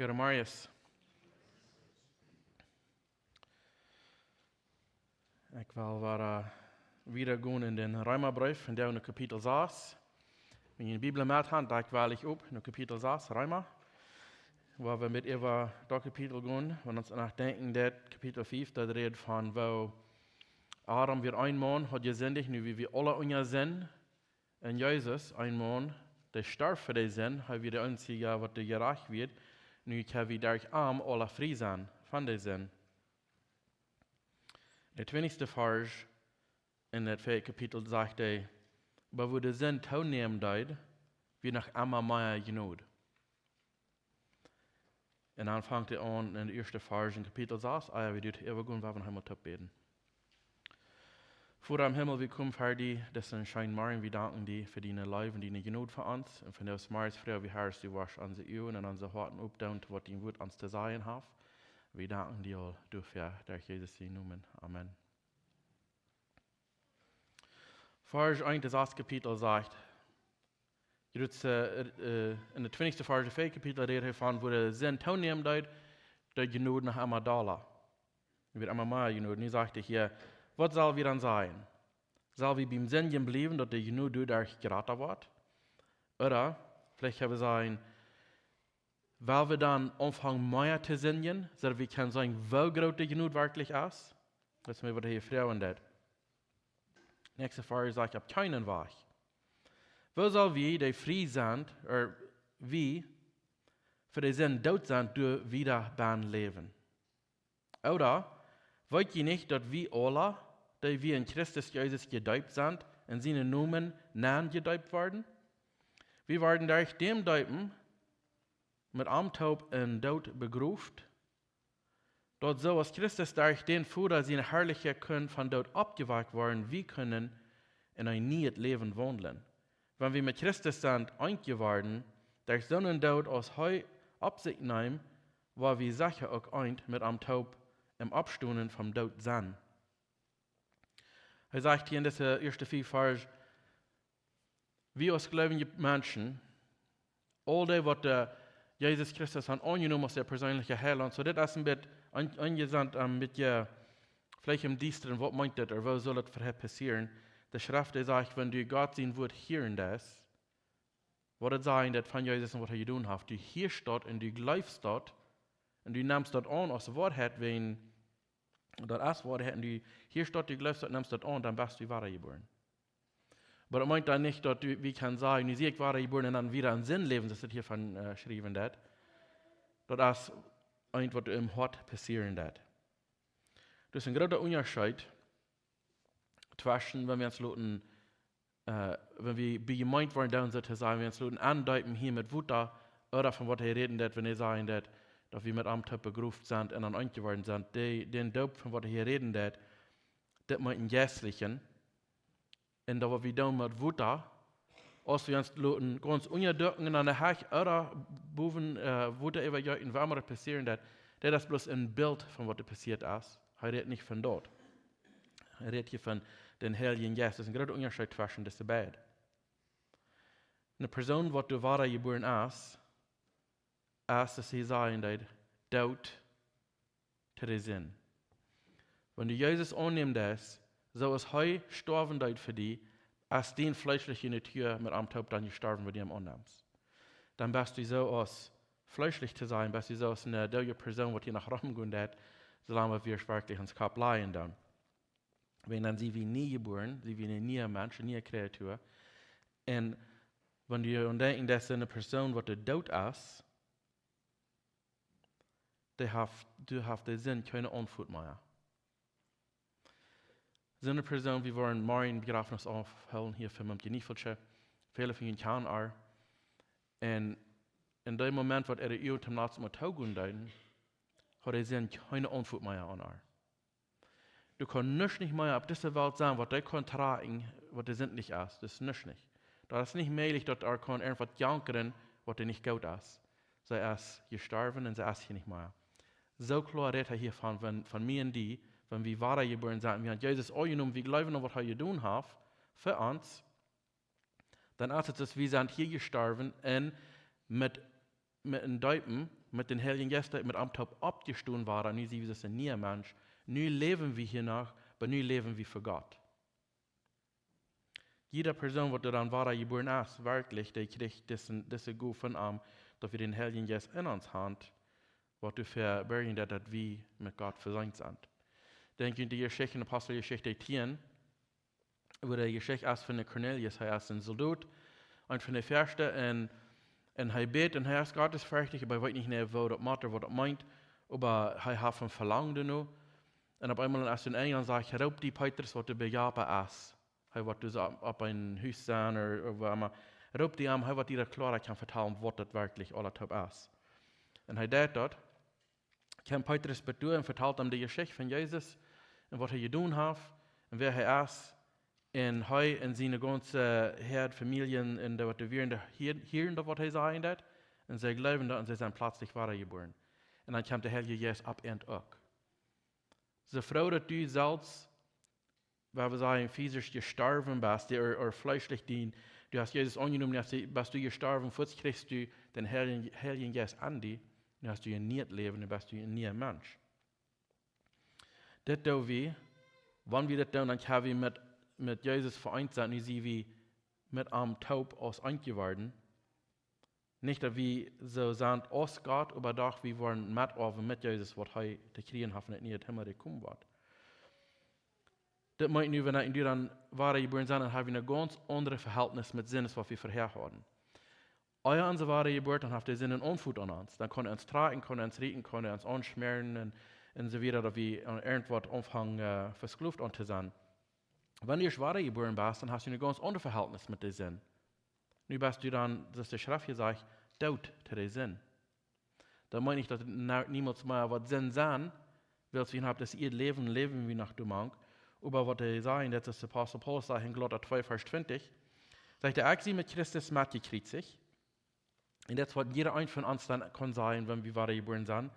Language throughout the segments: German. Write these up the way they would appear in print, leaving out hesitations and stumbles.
Goede Marius. Ik wil wieder gaan in den Reema-brief, in der Kapitel 6. Wenn ihr die Bibel mit habt, da will ich op, in Kapitel 6, Reema. Waar we met über das Kapitel gaan, wenn uns nachdenken, dat Kapitel 5, das redet von, wo Adam weer ein Mann hat gesündigt, nu wie wir alle unser Sinn, und Jesus, ein Mann, der starb für den Sinn, hat wir der Einzige, was der gerecht wird, nu kann wir durch arm alle frei sein von den Sinn. Der 20. Vers in das 4. Kapitel sagt er, aber wo der Sinn teilnehmen deed, wie nach einmal mehr genug. Und dann fängt er an in der 1. Vers in Kapitel 6, wir dürfen immer gehen, wir einmal beten. Vater im Himmel, wir kommen für dich, das ist ein Morgen, wir danken dir für deine Leben und deine Genut für uns. Und von das Morgens früh, wie herrst du wasch unsere Augen und unsere Harten aufdown, was dein Wort uns zu sagen hat. Wir danken dir all dafür, durch Jesus in Namen. Amen. Vers 1 des 8. Kapitel sagt, in der 20. Vers des 4. Kapitel redet davon, wo der Sinn teilnehmen deed, der Genut nach einmal da. Wird einmal mehr Genut. Und ich sagte hier, was soll wir dann sein? Soll wir beim Sindjen bleiben, dass der Genut dadurch geraten wird? Oder vielleicht können wir sagen, weil wir dann anfangen mehr zu singen, so wir können sagen, wie groß der Genut wirklich ist? Das ist mir, was hier fragen das. Nächste Frage sagt, ich habe keinen Weg. Wo soll wir, die frei sind, oder wie, für die Sinn tot sind, durch wieder beim Leben? Oder, wollt ihr nicht, dass wir alle, die wir in Christus Jesus gedeupt sind, in seinen Namen Namen gedeupt werden? Wir werden durch dem Deupen mit Amtaub in Tod begruft, dort so als Christus durch den Vater seine herrliche Können von Tod abgeweckt worden, wir können in ein neues Leben wandeln. Wenn wir mit Christus sind eingeworden, durch so einen Tod aus Heu Absicht nehmen, war wir sicher auch eint mit Amtaub im Abstunden vom Tod sein. Er sagt hier in dieser ersten 4 Vers, wir als gläubige Menschen, all die, was Jesus Christus hat angenommen als der persönliche Heiland, so das ist ein bisschen angesandt mit ja, vielleicht im Dienstern, was meint das, oder was soll das für passieren? Die Schrift sagt, wenn du Gott sein Wort hören das, wird es sein, dass von Jesus und was er getan hat, du hörst dort und du glaubst dort, und du nimmst dort an, als Wahrheit, wenn das als Wahrheit, und du hörst dort, du glaubst dort, nimmst dort an, dann bist du wiedergeboren. Aber das meint dann nicht, dass du, wie kann sagen, du siehst wiedergeboren und dann wieder einen Sinn leben, das ist hier von geschrieben, das ist ein, was im Hort passieren wird. Das ist ein großer Unterschied zwischen, wenn wir uns lauten, wenn wir bei gemeint worden, dann sozusagen, wir uns lauten andeuten hier mit Wutter, oder von was er reden wird, wenn er sagen wird, dass wir mit Amtop begruft sind und dann eingeworden sind. Den Dope, von was er hier reden wird, das meint ein Jässlichen. Und da wir dann mit Wutter, als wir uns lauten, ganz unterdrücken an der Hech, oder boven Wutter über Jöten, was immer passieren wird, das ist bloß ein Bild von was passiert ist. Er redet nicht von dort. Er redet hier von den Heiligen Geist. Das ist ein großer Unterschied zwischen diesen beiden. Eine Person, die du wiedergeboren ist, dass sie sagen, dass Tod zu der Sinn. Wenn du Jesus annimmst, so ist heu sterben dort für dich, als den fleischlich in der Tür mit einem Taub dann gestorben, wenn du ihn annimmst. Dann bist du so aus fleischlich zu sein, bist du so aus einer deutige Person, die nach Rom gehen wird, solange wir wirklich ins Kopf leihen dann. Wenn dann sie wie nie geboren, sie wie ein neuer Mensch, eine neue Kreatur. Und wenn du denkst, dass eine Person, die tot ist, du hast den Sinn keine Antwort mehr. So eine Person, wir wollen morgen Begrafenis aufholen hier für mein Geniefelche. Viele von ihnen kennen auch. Und in dem Moment, wo ihr zum letzten Mal taugen deuten, hat der Sinn keine Antwort mehr an er. Du kannst nicht mehr auf dieser Welt sagen, was der kann tragen, was der Sinn nicht ist. Das ist nicht. Das ist nicht möglich, dass er kann irgendwas jankern, was er nicht gut ist. Sie ist gestorben und sie ist hier nicht mehr. So klar redet er hier von mir und die, wenn wir wiedergeboren sind, wir haben Jesus angenommen, wir glauben an, was er getan hat, für uns, dann ist es, wir sind hier gestorben und mit einem Deupen mit den Heiligen Geist mit am Top abgestoßen waren, nu sie das ein nie Mensch, nu leben wir hier noch, aber nu leben wir für Gott. Jede Person, die dann war geboren ist, wirklich, die kriegt diese Gut von ihm, dass wir den Heiligen Geist in uns haben, was du verbergen, dass wir mit Gott versöhnt sind. Denke an die Geschichte, in Apostelgeschichte 10, wo die Geschichte ist von Cornelius, er ist ein Soldat, und von der Erste, und er betet, und er ist gottesfürchtig, aber er weiß nicht mehr, was das meint, aber er hat ein Verlangen noch. Und auf einmal, als er in England sagt, er die Petrus, was du bejahen ist. Er wird dus op een huis zijn of waar maar. Roep die aan, hij wordt hier klaar kan vertellen wat het werkelijk alles op is. En hij deed dat. Kan Petrus bedoelen en vertelt hem de geschichte van Jezus en wat hij gedaan heeft en wie hij is. En hij en zijn ganze herd, familien en wat de weer hier wat hij zei dat. En zij geloven dat en zij zijn plötzlich geboren. En dan komt de Heilige Geest op en ook. Ze vrouw dat u zelfs weil wir sagen, physisch gestorben bist, oder fleischlich dien, du hast Jesus angenommen, bist du gestorben, vorher kriegst du den Heiligen Geist an dich, dann hast du ein neues Leben, dann bist du ein neuer Mensch. Das tun wir, wenn wir das tun, dann können wir mit Jesus vereint sein, und sie wie mit einem Taub aus eingeworden. Nicht, dass wir so sind aus Gott, aber doch, wir wollen mit Jesus, was er zu kriegen hat, nicht in Himmel gekommen wird. Das meint nu, wenn wir dann geboren sind, dann haben wir ein ganz anderes Verhältnis mit Sinn, als was wir vorher hatten. Euer unsere wahre Geburt, dann habt ihr Sinn und Unfut an uns. Dann können wir uns tragen, können wir uns riechen, können wir uns anschmieren und so weiter, dass wir irgendwas anfangen, verskluft an zu sein. Wenn du wahre geboren bist, dann hast du ein ganz anderes Verhältnis mit dem Sinn. Nu bist du dann, dass der Schrift hier sagt, tot zu dem Sinn. Da meine ich, dass niemals mehr was Sinn sein, weil wir haben das ihr Leben wie nach du magst. Aber was er sagen, das ist der Apostel Paulus sagt in Galater 2, Vers 20, sagt er, ich sie mit Christus mitgekriegt. Und das, was jeder ein von uns dann kann sein, wenn wir geboren sind.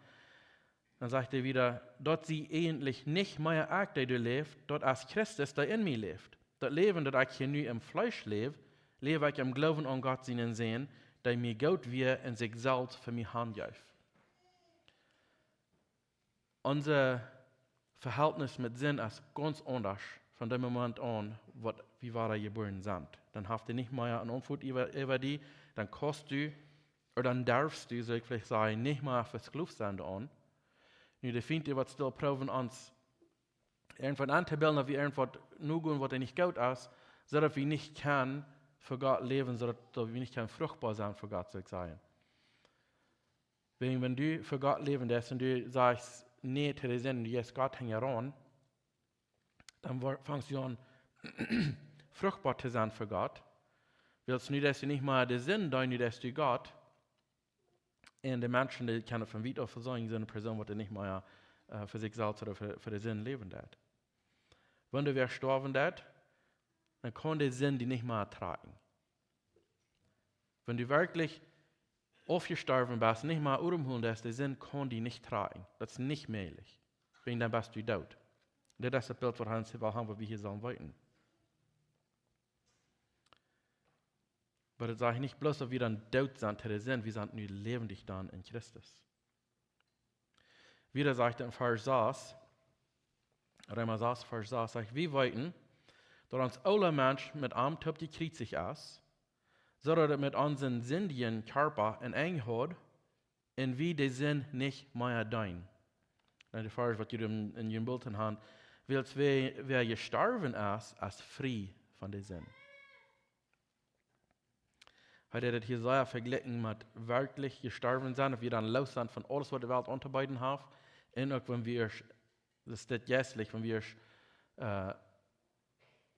Dann sagt er wieder, dort sie eigentlich nicht mehr ich, der du lebst, dort als Christus, der in mir lebt. Das Leben, das ich hier nur im Fleisch lebe ich im Glauben an Gott seinen Sehen, der mir Gott wir in sich selbst für mich handelt. Unser Verhältnis mit Sinn ist ganz anders von dem Moment an, wo wir geboren sind. Dann habt ihr nicht mehr einen Unfut über die, dann kannst du, oder dann darfst du, soll ich vielleicht sagen, nicht mehr versklavt sein an. Nu, der findet ihr, was still proben uns, irgendwann anzubilden, dass wir irgendwas nur tun, was nicht gut ist, so dass wir nicht kann für Gott leben, so dass wir nicht kann fruchtbar sein für Gott, soll ich sagen. Wenn du für Gott leben lässt und du sagst, nee, zu der Sinn, jetzt Gott hängt heran, dann fängst du an, fruchtbar zu sein für Gott. Willst du dass du nicht mal den Sinn dein, dass du Gott, und die Menschen, die können von weit auf versorgen, sind eine Person, die nicht mehr für sich selbst oder für den Sinn leben wird. Wenn du sterben wird, dann kann der Sinn die nicht mehr ertragen. Wenn du wirklich aufgestorben bist, nicht mal umholen, dass der Sinn kann die nicht tragen. Das ist nicht möglich. Wegen dann bist du tot. Das ist das Bild, was wir hier sollen weiten. Aber das sage ich nicht bloß, dass wir dann tot sind, der Sinn, wir sind nur lebendig dann in Christus. Wieder sagt er in Vers 6, Reema 6, Vers 6, sagt, wir weiten, dass uns alle Menschen mit einem Typ die kritzig ist, so dass er mit unseren Sindjen Körper in Einheit und wie der Sinn nicht mehr dein. Die Frage, was ihr in ihrem Bild habt, weil wer gestorben ist, als frie von der Sinn. Hat er das hier sehr verglichen mit wirklich gestorben sein, dass wir dann los sind von alles, was die Welt unterbeiden hat. Und auch wenn wir, das ist das jässlich, wenn wir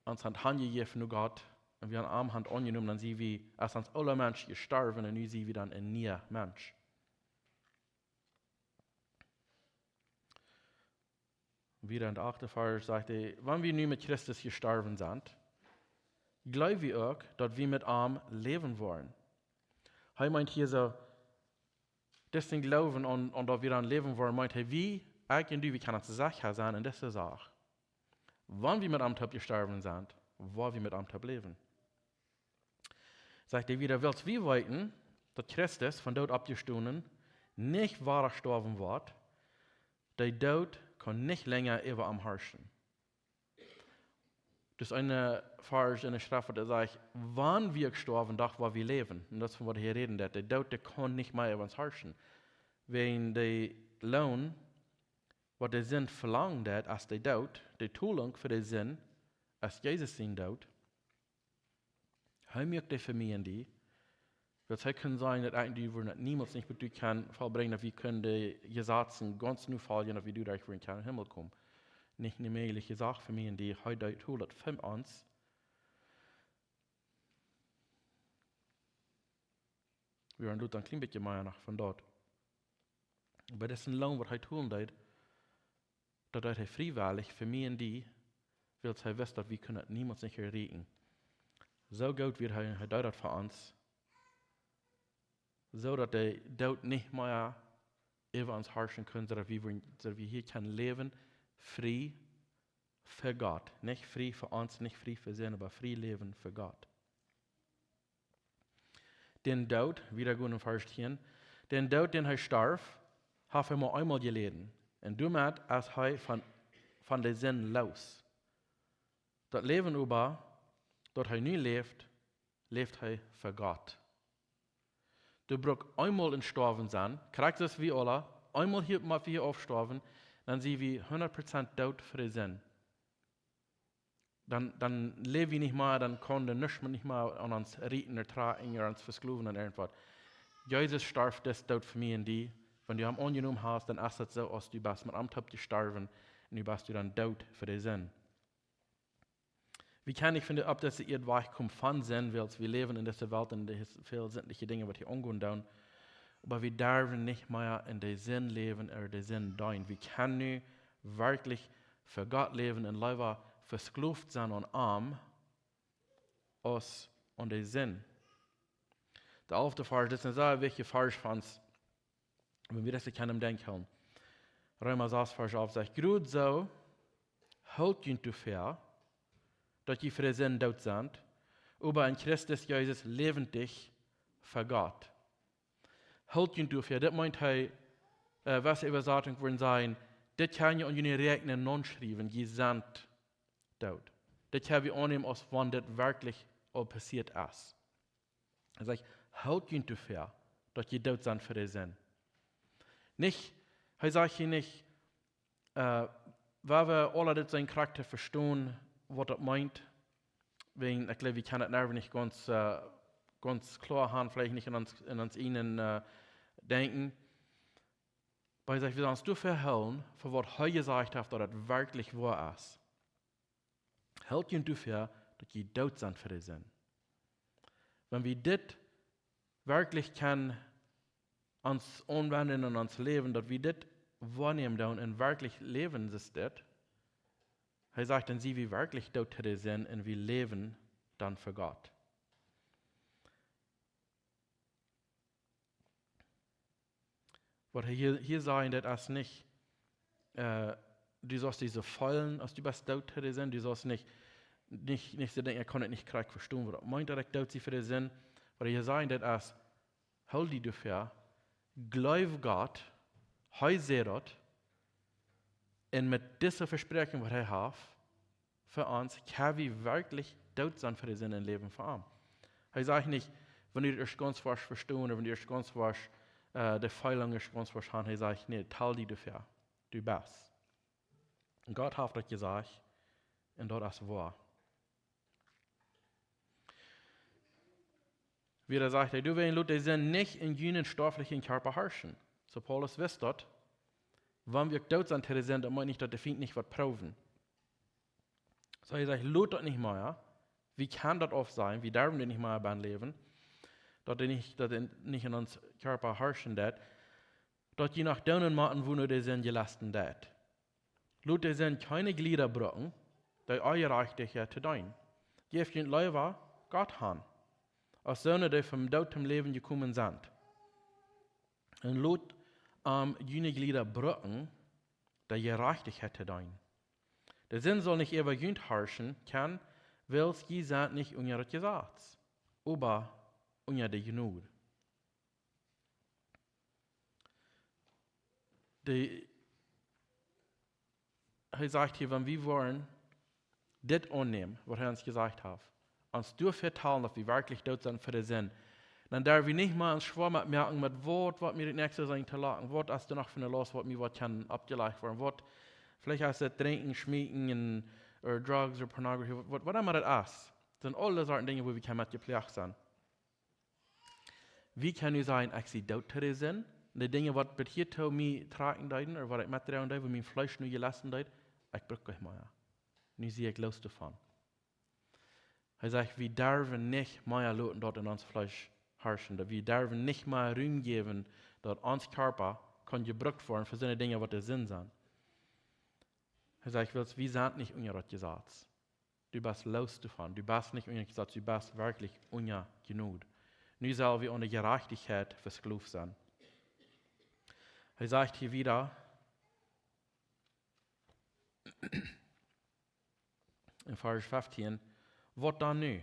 uns an die Hand gegeben von Gott, und wir haben Hand angenommen, dann sind wir als uns alle Menschen gestorben und nun sind wir dann ein neuer Mensch. Wieder in der 8. Vers sagt er, wenn wir nun mit Christus gestorben sind, glauben wir auch, dass wir mit ihm leben wollen. Er meint hier so, das den Glauben und dass wir dann leben wollen, meint er, wie eigentlich wir können sicher sein in dieser Sache. Wenn wir mit ihm gestorben sind, wollen wir mit ihm leben. Sagt er wieder, willst wir weiten, dass Christus von dort abgestanden, nicht wahrer gestorben wird, der Tod kann nicht länger über am herrschen. Das ist eine Vers in der Schrift, der sagt, wann wir gestorben, doch wo wir leben. Und das ist, von was hier reden, der Tod, der kann nicht mehr über uns herrschen. Wenn der Lohn, was der Sinn verlangt hat, als der Tod, die Tolung für den Sinn, als Jesus sein Tod, möchte die für mich und die, weil es kann sein, dass eigentlich wir niemals nicht mit dir kann vollbringen, dass wir können die Gesetze ganz nur fallen, dass wir durch in den Himmel kommen. Nicht eine mögliche Sache für mich und die heute tut für uns. Wir haben dort ein klein bisschen mehr nach von dort. Aber das ist ein Lohn, was er tun wird, dass er freiwillig für mich und die, weil er weiß, dass wir können niemals nicht erreichen. So gut wird er das für uns, so dass der Tod nicht mehr über uns herrschen kann, sondern wir hier können leben, frei für Gott. Nicht frei für uns, nicht frei für sie, aber frei leben für Gott. Den Tod, wieder gut im Vers 10, den Tod, den er starb, hat er nur einmal gelitten. Und damit ist er von der Sinn los. Das Leben über, das er nie lebt, lebt er für Gott. Du brauchst einmal in Sterben sein, kriegst es wie alle, einmal hier mal wir aufsterben, dann sind wir 100% tot für den Sinn. Dann leben wir nicht mehr, dann kann der nichts mehr nicht mehr an uns rieten oder tragen oder uns versklaven und irgendwas. Jesus starb das Tod für mich und die. Wenn du am angenommen hast, dann ist es so, als du bist mit am Tag gestorben und du bist dann tot für den Sinn. Wie kann ich finden, ob das ihr Weich kommt von Sinn, weil wir leben in dieser Welt und es viele sämtliche Dinge, die hier angehen tun. Aber wir dürfen nicht mehr in den Sinn leben oder den Sinn tun. Wir können wirklich für Gott leben und lieber versklavt sein und arm, als an den Sinn. Der 11. Vers, das ist ein sehr wichtiger Vers für uns, wenn wir das können denken. Reema 6, Vers 11 sagt, gut so, halt ihn zu fair, dass die für den Sinn tot sind, aber in Christus Jesus lebendig für Gott. Halt ihn zu fair, das meint was Übersetzung würden sein, das kann ja an jene Rechnen non schreiben, die sind tot. Das kann wir annehmen, als wenn das wirklich all passiert ist. Er sagt, halt ihn zu fair, dass die tot sind für den Sinn. Nicht, er sagt hier nicht, weil wir alle das seinen Charakter verstehen, was das meint. Wegen, ich glaube, wir können das nicht ganz klar haben, vielleicht nicht in uns ihnen denken. Aber er sagt, wir sollen uns dafür halten, für was er gesagt hat, dass das wirklich wahr ist. Halt ihn dafür, dass die tot sind für den Sinn. Wenn wir das wirklich können, uns anwenden in uns Leben, dass wir das wahrnehmen und wirklich leben, ist das. Er sagt, dann sie wir wirklich tot für den Sinn und wir leben dann für Gott. Was hier sagen, das ist nicht, du sollst diese Fallen, als du bist tot für den Sinn, du sollst nicht so denken, ich kann es nicht korrekt verstehen, was meint er, tot sie für den Sinn. Was hier sagen, das ist, halt die dafür, glaub Gott, er sieht das, und mit dieser Versprechen, was er hat, für uns, kann wir wirklich tot sein für den Sinn im Leben für ihn. Er sagt nicht, wenn ihr euch ganz falsch verstehen oder wenn ihr euch ganz falsch, der Feilung ist ganz falsch haben, er sagt, nee, teil die dafür, du bist. Und Gott hat das gesagt, und das ist wahr. Wie er sagt, du willst den Sinn nicht in jenen stofflichen Körper herrschen. So Paulus wisst dort, wenn wir tot sind, der Sinn, dann meint nicht, dass der Feind nicht was proben. So er sagt, lohnt das nicht mehr. Wie kann das oft sein? Wie dürfen wir nicht mehr beim Leben? Dass er nicht in uns Körper herrschen wird. Dass je nach denen machen, wo nur der Sinn gelassen wird. Lohnt der Sinn keine Glieder brücken, die euer Reich dich ja zu tun. Die haben den Leiber Gott haben. Als Söhne, die vom Tod zum Leben gekommen sind. Und lohnt jene Glieder brücken, die ihr Reich dich hätte tun. Der Sinn soll nicht über jünd herrschen kann, weil sie sind nicht unter das Gesetz, aber unter der Gnade. Er sagt hier, wenn wir wollen, das annehmen, was er uns gesagt hat, uns durchvertrauen, dass wir wirklich dort sind für den Sinn, dann darf wir nicht mal uns schwer merken, mit was mir das nächste sein zu lachen, was ist denn noch für eine Last, was mir was kann abgeleicht werden, was, vielleicht heißt es Trinken, Schmieden, oder Drugs oder Pornography, was immer das ist. Das sind alle solche Dinge, wo wir mitgepflegt sind. Wie kann ich sagen, ich sehe dort zu sind, die Dinge, was bei hier zu mir tragen deuten, oder was ich mittragen deuten, wo mein Fleisch nur gelassen deut, ich brauche euch mal. Nu sehe ich los davon. Er sagt, wir dürfen nicht mehr Leuten dort in uns Fleisch herrschen. Wir dürfen nicht mehr Raum geben, dass uns Körper kann gebraucht werden für seine Dinge, was der Sinn sind. Er sagt, wir sind nicht unter das Gesetz. Du bist los davon. Du bist nicht unter das Gesetz, du bist wirklich unter genug. Nu sollen wir unter Gerechtigkeit versklavt sein. Er sagt hier wieder, in Vers 15, was dann nu?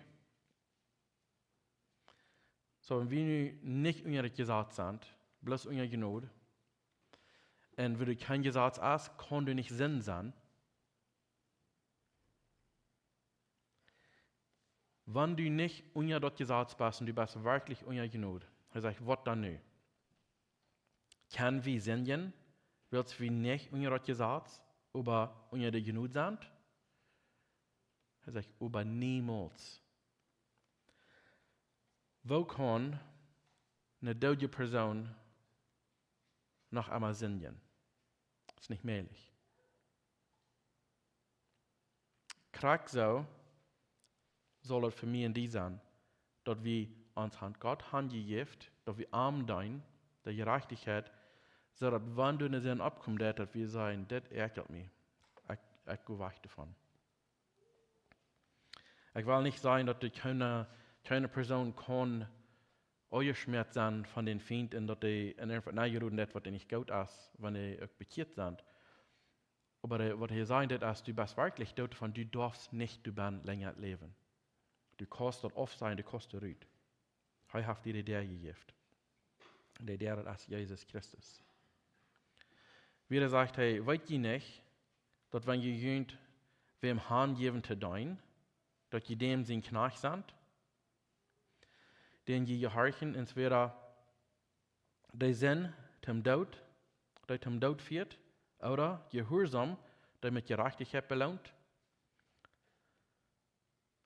So, wenn wir nicht unter das Gesetz sind, bloß unter Gnade, und wenn du kein Gesetz hast, kann du nicht Sinn sein. Wenn du nicht unter das Gesetz bist und du bist wirklich unter Gnade, er sagt, was dann nu? Kann wir Sindjen, willst wir nicht unter das Gesetz, aber unter der Gnade sind? Er sagt, aber niemals. Wo kann eine deutsche Person noch einmal Sindjen? Das ist nicht möglich. Krieg so soll es für mich in die sein, dass wir uns an Gott handgegeben, dass wir arm sein, der Gerechtigkeit, so dass wenn du in den Sinn abkommst, dass wir sagen, das ärgert mich. Ich gehe weg davon. Ich will nicht sagen, dass keine Person kann Schmerz sein von den Feinden, dass die einfach nachgerufen hat, was nicht gut ist, wenn die auch bekehrt sind. Aber was hier sagen, das ist, du bist wirklich dort davon, du darfst nicht länger leben. Du kannst dort oft sein, du kannst dort. Er hat dir die Idee gegeben. Die Idee ist Jesus Christus. Wie sagt, hey, weißt ihr nicht, dass wenn ihr jüngst wem Herrn geben zu dein, dass ihr dem sein Knecht sind, den ihr gehorchen, entweder der Sinn zum Tod, der zum Tod führt, oder Gehorsam, der mit Gerechtigkeit belohnt.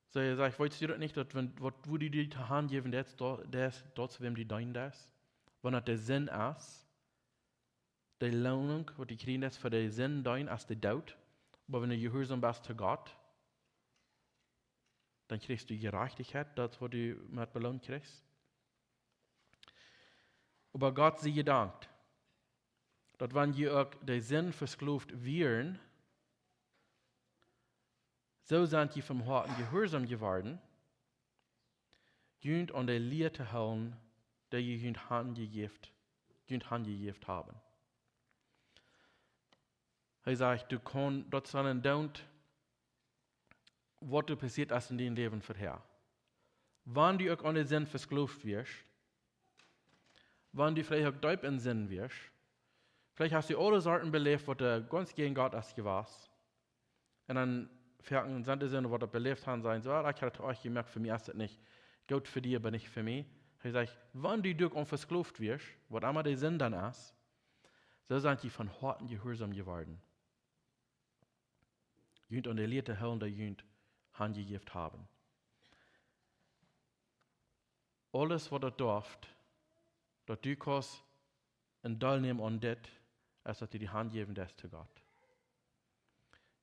So, er sagt, weißt du das nicht, dass wo du dir die Hand geben, dort zu wem die dein das? Wenn das der Sinn ist, die Lohnung, was die kriegen, ist für den Sinn dein, als der Tod. Aber wenn du Gehorsam bist zu Gott, dann kriegst du Gerechtigkeit, das, was du mit belohnt kriegst. Aber Gott sei gedankt, dass wenn ihr auch den Sinn versklavt wären, so sind die vom Herzen gehorsam geworden, jünd an der Lehre zu halten, der ihr jünd handgegeben haben. Er sagt, du kannst dort sein und was du passiert ist in deinem Leben vorher. Wenn du auch an den Sinn versklavt wirst, wenn du vielleicht auch deep in Sinn wirst, vielleicht hast du alle Sorten belebt, was du ganz gegen Gott ist gewesen. Und dann fängt in Sinn, was du belebt hast, sein so, ich habe euch gemerkt, für mich ist das nicht gut für dich, aber nicht für mich. Er sagt, wenn du durch versklavt wirst, was immer der Sinn dann ist, so sind die von Herzen gehorsam geworden. Jünd an der Lehre Hellen, der Jünd handgegeben haben. Alles, was du darfst, dass du kannst in teilnehmen an das, als dass du die Hand geben lässt zu Gott.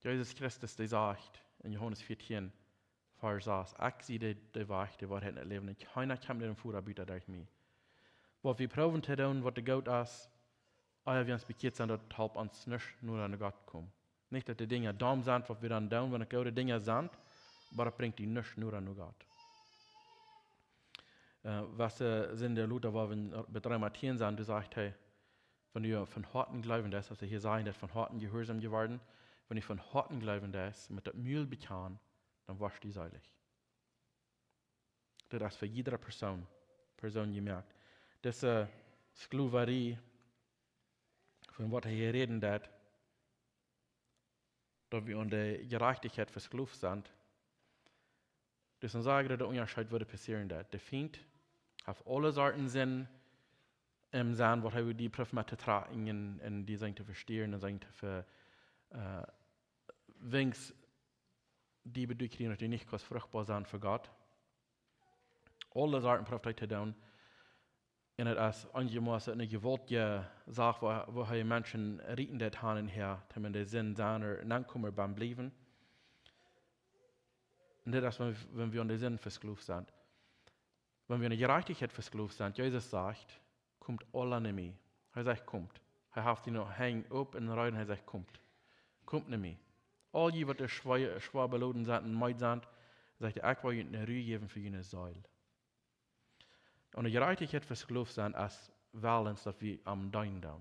Jesus Christus, der sagt in Johannes 14, Vers 6, ich sehe die Wahrheit, die Wahrheit nicht leben, und keiner kann mir den Führer bieten durch mich. Was wir proben zu tun, was der Gott ist, wir uns bekehrt sind, das hilft uns nicht nur an Gott kommen. Nicht, dass die Dinge dumm sind, was wir dann tun, wenn es gute Dinge sind, aber das bringt die nicht nur an Gott. Was sind der Luther war, wenn bei 3 Matthäen sind, du sagst, hey, wenn du von Herzen glauben lässt, was hier sagen, das von Herzen gehorsam geworden, wenn ich von Herzen glauben lässt, mit der Mühl bekannt, dann warst du seilig. Das ist für jede Person gemerkt. Das Sklaverei von was hier reden, dass wir an der Gerechtigkeit versklavt sind. Dus dan sagen wir, der Unterschied würde passieren, dass der Feind auf alle Sorten Sinn im Sinn, was wir die Prüfung mit tragen, in die sagen zu verstehen, und sagen zu wenigstens die Bedürfnisse, die nicht fruchtbar sind für Gott. Alle Sorten Prüfung zu tun, in het als angemaßen eine gewollte Sache, wo Menschen rieten das haben her, damit der Sinn seiner Nachkommen beim Bleiben. Und das ist, wenn wir an den Sinn versklavt sind. Wenn wir an die Gerechtigkeit versklavt sind, Jesus sagt, kommt alle nicht mehr. Er sagt, kommt. Er hat die noch hängen up in den Reiden, er sagt, kommt. Kommt nicht mehr. All die, die schwer beladen sind und meid sind, sagt er, ich will ihnen eine Ruhe geben für ihre Säule. Und die Gerechtigkeit versklavt sind, als Valens, dass wir am Dein da.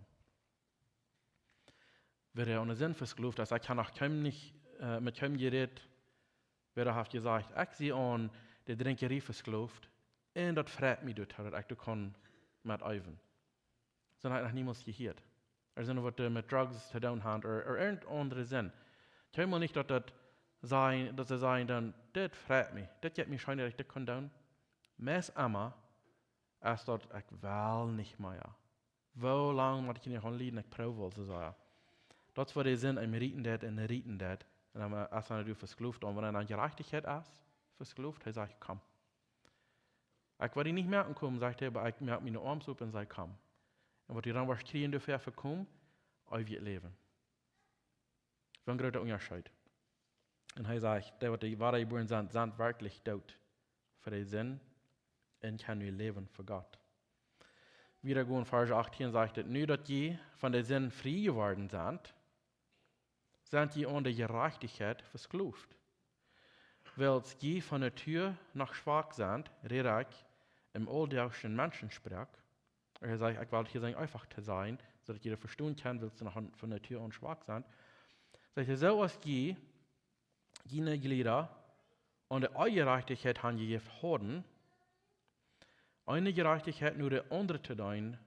Wer er an den Sinn versklavt ist, er kann auch mit keinem Gerät, wer hat gesagt, ich sehe an, der Trinkerie versklavt, und das freut mich, dass ich kann mit Eiven. Das hat noch niemals gehört. Sind was mit Drugs zu tun hat, oder irgendein anderer Sinn. Ich will nicht, dass sie sagen, dann, das freut mich, das gibt mir schein, dass ich das kann tun. Meist immer, als dat ik wel niet meer. Wo lang moet ik niet gaan leiden, ik probeer wel te zeggen. Dat is wat de zin, ik rieten dat. En als hij nu versklavt, en wanneer hij gerechtigheid is, versklavt, hij zegt, kom. Ik wil die niet merken komen, zegt hij, maar ik merk mijn arm op en zeg, kom. En wat hij dan was kriegen dürfen voorkomen, hij wil leven. Dat is een grote onderscheid. En hij zegt, dat wat die ware geboren zijn werkelijk dood. Voor de zin, en kan nu leven voor God. Wieder in Vers 18 sagt es, nu dat je van de zin frie geworden zijn je an der Gerechtigkeit versklavt. Wels je van Natur noch schwach sind, rede ich im alltäglichen Menschensprach. Er sagt, ich will hier sagen, einfach zu sein, so dass jeder verstehen kann, willst du noch von Natur an schwach sein. Sagt er, so als je, jene Glieder, an der Gerechtigkeit haben je haben, eine Gerechtigkeit nur der andere zu tun,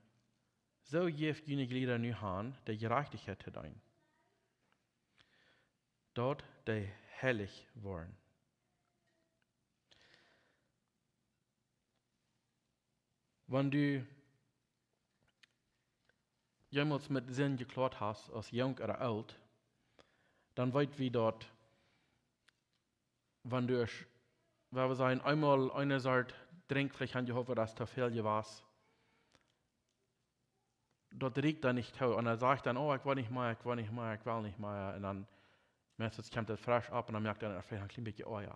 so jeft jene Glieder nu han, der Gerechtigkeit zu tun. Dort der heilig worden. Wenn du jemals mit Sinn geklart hast, als jung oder alt, dann weißt wie dort, wenn du, wir sagen, einmal eine Sorte Trink, vielleicht haben die Hoffnung, dass zu viel was. Dort riecht er nicht zu. Und er sagt dann, oh, ich will nicht mehr. Und dann meistens kommt das frisch ab und dann merkt er, vielleicht ein klein bisschen, oh ja.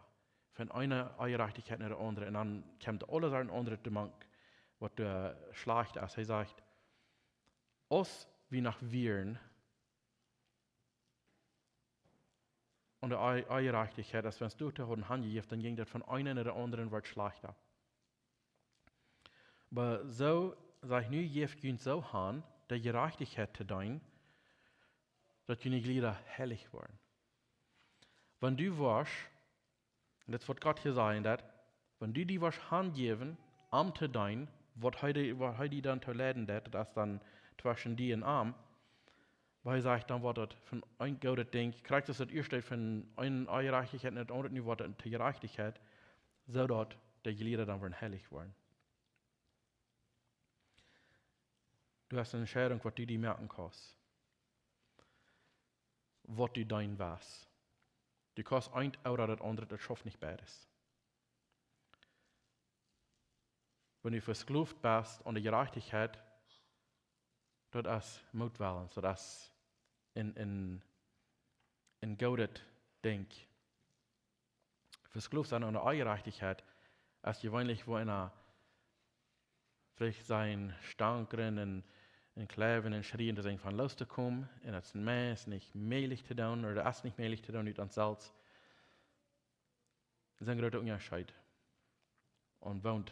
Von einer Gerechtigkeit nach der anderen. Und dann kommt alle Sachen andere zu Mank, was der schlecht ist. Er sagt, uns wie nach Viren und der Gerechtigkeit, dass wenn es durch den Hand gibt, dann ging das von einer nach der anderen wird schlechter. Aber so, sag ich nu, jeft jün so han, der Gerechtigkeit zu tun, dass jene Glieder heilig werden. Wenn du warst, und das wird Gott hier sagen, dass, wenn du die was handgeben, zu tun, was heute dann zu leiden, das dann zwischen die und Arm, weil ich sage, dann wird das von ein gutes Ding, kriegt das erste von einer Gerechtigkeit, nicht andere nicht wird zur Gerechtigkeit, so dass die Glieder dann werden heilig werden. Du hast eine Entscheidung, was du dir merken kannst. Was du dein was. Du kannst ein oder das andere, das schafft nicht beides. Wenn du versklavt bist an der Gerechtigkeit, das ist Mutwillen, so das in gutes Ding. Versklavt sein an der Gerechtigkeit, ist gewöhnlich, wo einer vielleicht sein Stank in Kleven und Schrien, das einfach loszukommen, und das ist meist nicht möglich zu tun, oder das ist nicht möglich zu tun, nicht an Salz. Das ist ein großer Unterschied. Und wohnt,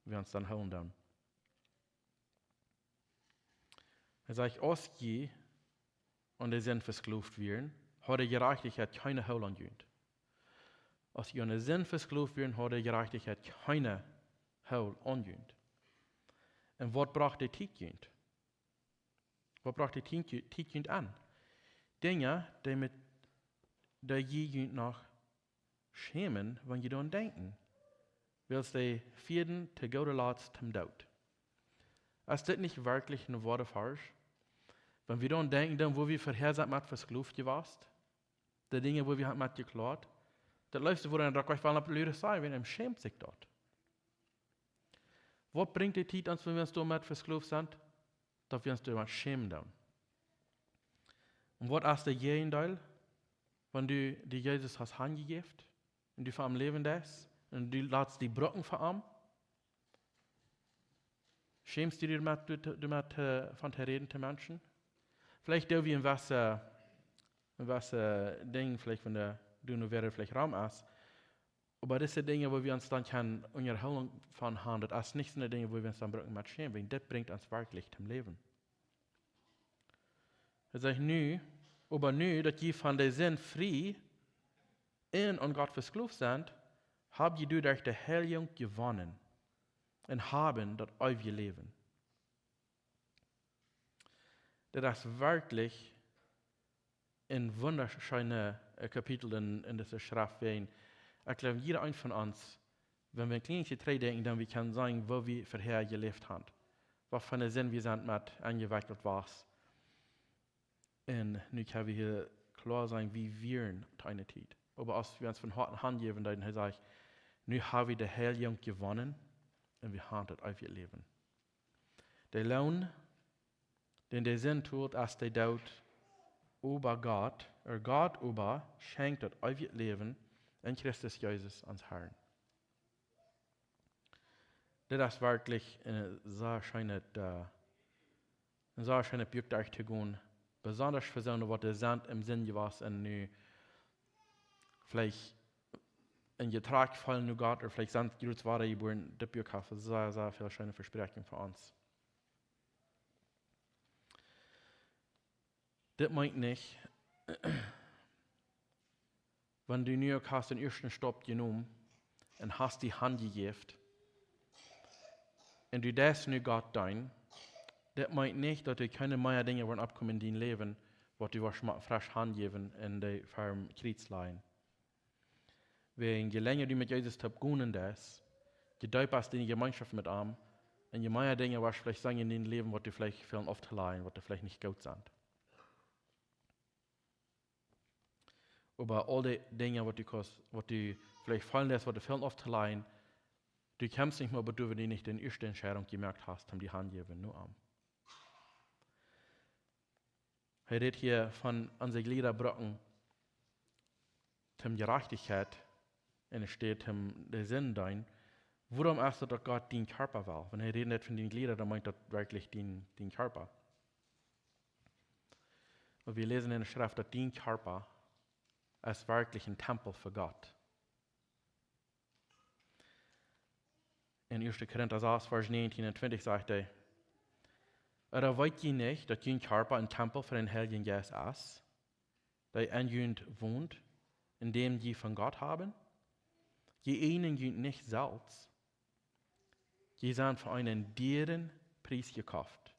wir uns dann holen dann. Er sagt, als je an der Sinn versklavt werden, hat die Gerechtigkeit keine Heil angehört. Als je an der Sinn versklavt werden, hat die Gerechtigkeit keine Heil angehört. Und was braucht der Tiefgehend? Wat bracht die tiet an? Dinge, die je noch schämen, wenn je dan denken. Wils die vieren te gode laat zum Dood. Ist das nicht wirklich eine Worte falsch? Wenn wir dann denken, dann, wo wir vorher sind, mit was gelooft warst, die Dinge, wo wir haben mit geklaut, das läuft, wo dann doch gleich mal Leute sagen, wenn er schämt sich dort. Was bringt die Zeit uns, wenn wir uns da mit was gelooft sind? Dass wir uns da schämen dann. Und was ist der Gegenteil, wenn du die Jesus hast angegeben und du von ihm leben lässt und du lässt die Brücken von ihm? Schämst du dich damit von der Reden der Menschen? Vielleicht da wie ein Wasser Ding, vielleicht wenn du nur wäre, vielleicht Raum ist. Aber das sind Dinge, wo wir uns dann kann Unterhaltung von haben. Das ist nicht so eine Dinge, wo wir uns dann brücken mit schämen. Das bringt uns wirklich zum Leben. Er sagt aber nu, dass je von der Sinn frie in und Gott versklavt sind, habt ihr durch die Heiligung gewonnen und haben das ewige Leben. Das ist wirklich ein wunderschönes Kapitel in dieser Schrift. Ich glaube, jeder ein von uns, wenn wir ein kleines Detail denken, dann wir können sagen, wo wir vorher gelebt haben. Was für einen Sinn wir sind mit angewickelt was. Und nun können wir hier klar sein, wie wir in einer Zeit. Aber als wir uns von harten Hand geben, dann sage ich, nun haben wir die Heiligung gewonnen und wir haben das ewige Leben. Der Lohn, den der Sinn tut, als der dort über Gott über schenkt das ewige Leben in Christus Jesus ans Herrn. Das ist wirklich ein sehr schönes Buch zu gehen. Besonders für so was der Sand im Sinn was und nu vielleicht in Getrag fallen nu Gott oder vielleicht sind die Ware geboren, das Buch hat sehr, sehr viele schöne Versprechen für uns. Das meint nicht, wenn du nu hast den ersten Stopp genommen und hast die Hand gegeben und du das nu Gott dein, das meint nicht, dass du keine mehr Dinge werden abkommen in dein Leben, was du frisch Hand geben in der Firm Kriegslein. Wenn je länger du mit Jesus begonnen hast, je tiefer hast du in die Gemeinschaft mit ihm, und je mehr Dinge was vielleicht sagen in dein Leben, was du vielleicht viel oft allein, was du vielleicht nicht gut sind. Aber all die Dinge, was du vielleicht fallen lässt, was du viel oft allein, du kämpfst nicht mehr, aber du, wenn du nicht den ersten Entscheidung gemerkt hast, die Hand geben, nur am. Er redet hier von unseren Gliederbrücken, zum Gerechtigkeit, und es steht der Sinn dein. Warum ist das, dass Gott den Körper will? Wenn er redet von den Gliedern, dann meint er wirklich den Körper. Und wir lesen in der Schrift, dass den Körper ist wirklich ein Tempel für Gott. In 1. Korinther 6, Vers 19 und 20 sagt er, oder wollt ihr nicht, dass dein Körper ein Tempel für den Heiligen Geist ist, der in euch wohnt, in dem ihr von Gott haben? Je ihnen nicht selbst. Je sind für einen dearen Preis gekauft.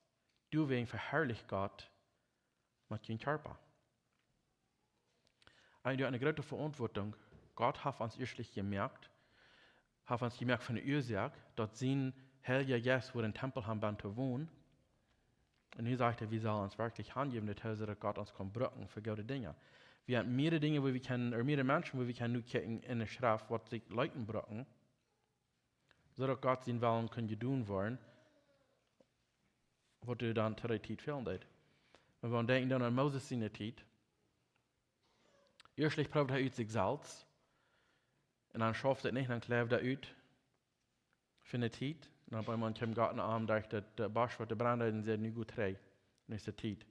Du wegen verherrlicht Gott mit deinem Körper. Und du hast eine große Verantwortung. Gott hat uns erstlich gemerkt, von der Ursache, dass sein Heiliger Geist, wo den Tempel haben, zu wohnen. Und nu sagt er, wir sollen uns wirklich handgeben, dass Gott uns kann brücken für gute Dinge. Wir haben mehrere Dinge, wo wir können, oder mehrere Menschen, wo wir können nu kicken in der Schrift, was sich Leuten brücken, so dass Gott seinen Willen können tun wollen, was du dann zu der Zeit fehlen wird. Wenn wir denken dann an Moses seine Zeit, erstlich probt er aus sich selbst, und dann schafft er nicht, dann klebt er aus für eine Zeit. Und dann bei manchem Gartenabend dachte der Bosch, was der Brand und sagt, nicht gut trägt, nächste Zeit.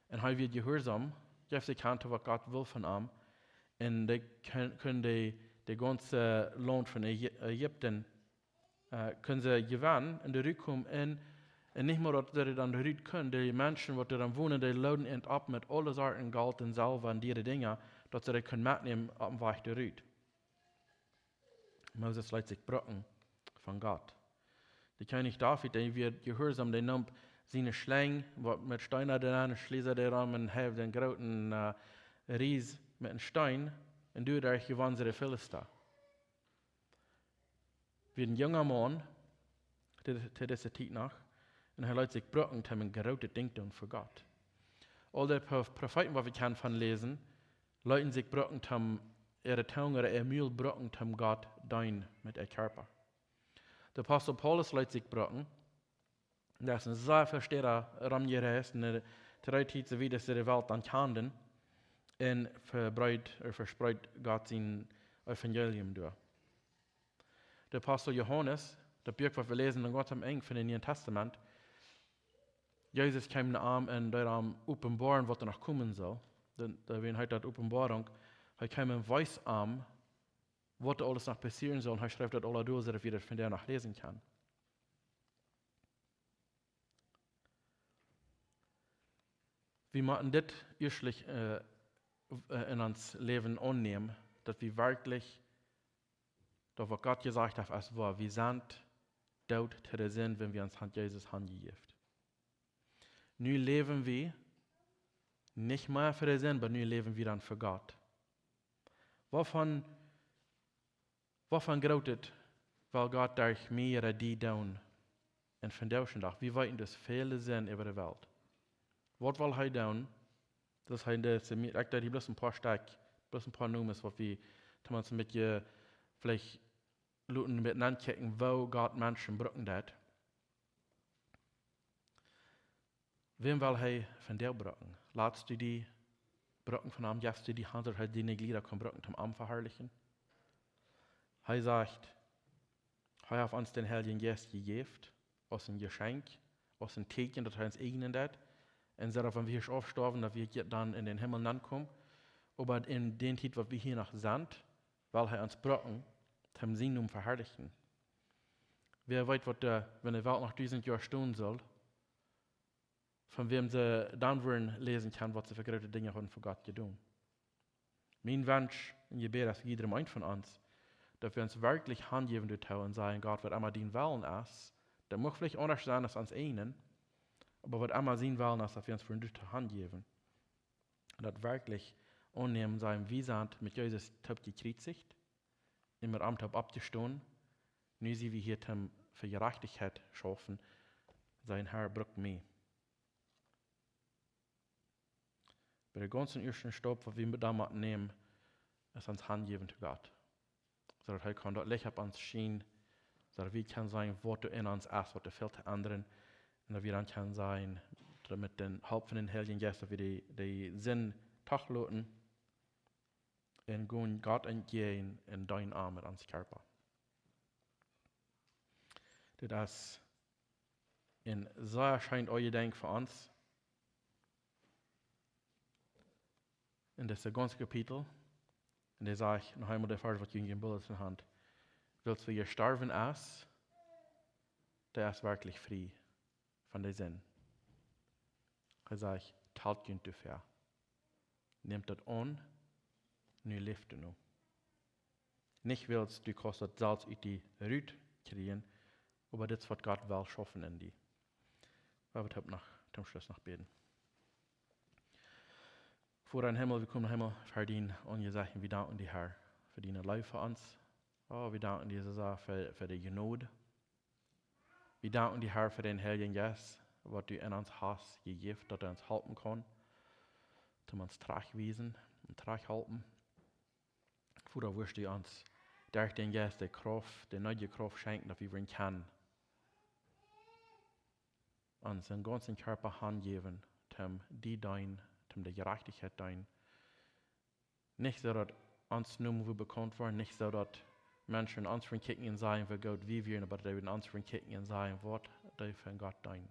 Und er wird gehorsam, gibt sich kannte, was Gott will von ihm, und die können die ganze Land von Ägypten können sie gewinnen und zurückkommen und nicht mehr, dass sie dann zurück können, die Menschen, die dann wohnen, die laden ab mit allen Sorten Gold und Silber und diese Dinge, dass sie das können mitnehmen auf dem Weg zurück. Moses lässt sich brücken von Gott. Der König David, der wird gehorsam, der nimmt seine Schläng, wat mit Steiner dran, schließe der Raum und have den großen Ries mit einem Stein und du der gewann sie Philister. Wie ein junger Mann, zu dieser Zeit nach, und er lässt sich brücken, haben ein gerote Ding tun für Gott. All die Propheten, was wir kennen von lesen, leuten sich brücken, haben ihre Tongue oder ihr Mühl brücken, haben Gott dein mit ihr Körper. Der Apostel Paulus lässt sich brücken, das ist ein sehr viel stärker ramgereist, in der drei Tage wie das der Welt an Kanden, und verspreit Gott sein Evangelium durch. Der Apostel Johannes, der Buch, was wir lesen, in Gott am Ende von dem Neuen Testament, Jesus kam an und der am Offenbaren, was noch kommen soll. Da wir heute die Offenbarung, er kam und weiß was alles noch passieren soll, und er schreibt das alle durch, dass wir das von der noch lesen kann. Wir müssen das ursprünglich in uns Leben annehmen, dass wir wirklich, das was Gott gesagt hat, als wahr, wir sind dort zu der Sinn, wenn wir uns an Jesus hingeben. Nu leben wir nicht mehr für den Sinn, aber nu leben wir dann für Gott. Wovon grautet, weil Gott durch mir oder die tun und von Deutschen doch, wir weiten das viele Sinn über die Welt. Was will er tun? Das heißt, ich da bloß ein paar Stück, bloß ein paar Nummern, was wir zumindest mit ihr vielleicht Leuten miteinander kicken, wo Gott Menschen brücken hat. Wem will er von der brücken? Ladst du die brücken von ihm, gibst du die Hand, oder die Glieder kann brücken zum Arm verherrlichen? Er sagt, er hat uns den Heiligen Geist gegeben, aus dem Geschenk, aus dem Teken, das er uns eignen hat. Und so, wenn wir hier aufsterben, dass wir dann in den Himmel ankommen. Aber in den Zeit, wo wir hier noch sind, weil er uns brücken, haben sie nun verherrlichen. Wer weiß, wenn die Welt noch 1000 Jahre stehen soll, von wem sie dann wollen lesen kann, was sie für große Dinge haben für Gott getan. Mein Wunsch und Gebet ist für jedem einen von uns, dass wir uns wirklich hingeben und sagen, Gott, was immer dein Willen ist, das muss vielleicht anders sein als uns einen, aber was immer sein Willen ist, dass wir uns für die Hand geben. Und das wirklich annehmen sein, wie sind mit Jesus top gekreuzigt, immer am Top abzustehen, nur sie wie hier für Gerechtigkeit schaffen, sein Herr brückt mich. Bei der ganzen ersten Stopp, was wir da nehmen, ist uns handgeben zu Gott. So dass er kann dort Licht auf uns schienen, so dass wir können sagen, was du in uns ist, was du fehlt zu anderen, und dass wir dann können sein, mit den Haupt von den Heiligen Geist, dass wir die Sinn tachlauten und gehen Gott entgehen in deinen Arm mit uns Körper. Das ist ein sehr scheint euer Denk für uns. In das ganze Kapitel, und der sage ich noch einmal der Vers, was ich in den Bullet in Hand. Willst du ihr sterben ist, der ist wirklich frei von der Sinn. Er sagt, talt könnt du fair. Nehmt das an, nu lebt du noch. Nicht willst du kostet Salz uit die Rüt kriegen, aber das wird Gott will schaffen in die. Wir werden nach dem Schluss noch beten. Vor dein Himmel, wir kommen Himmel verdienen und wir sagen, wir danken dir, Herr, für deine Liebe für uns. Oh, wir danken dir so für die Gnade. Wir danken dir, Herr, für den Heiligen Geist, was du in uns hast gegeben, dass er uns helfen kann, dass uns tragweisen und traghalten. Vorher wirst du uns durch den Geist die Kraft, die neue Kraft schenken, dass wir ihn können. Uns den ganzen Körper hingeben, die dein, der Gerechtigkeit dein. Nicht so, dass uns nur bekannt werden, nicht so, dass Menschen uns von kicken und sagen, wie Gott wie wir, aber die uns von kicken und sagen, was die von Gott dein.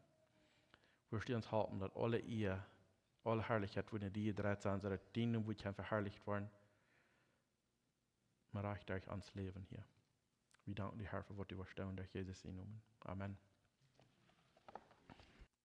Wirst du uns halten, dass alle Herrlichkeit, wo die dreht sind, so dass die nun verherrlicht werden. Man reicht durch ans Leben hier. Wir danken dir, Herr, für was du verstehen, durch Jesus in Namen. Amen.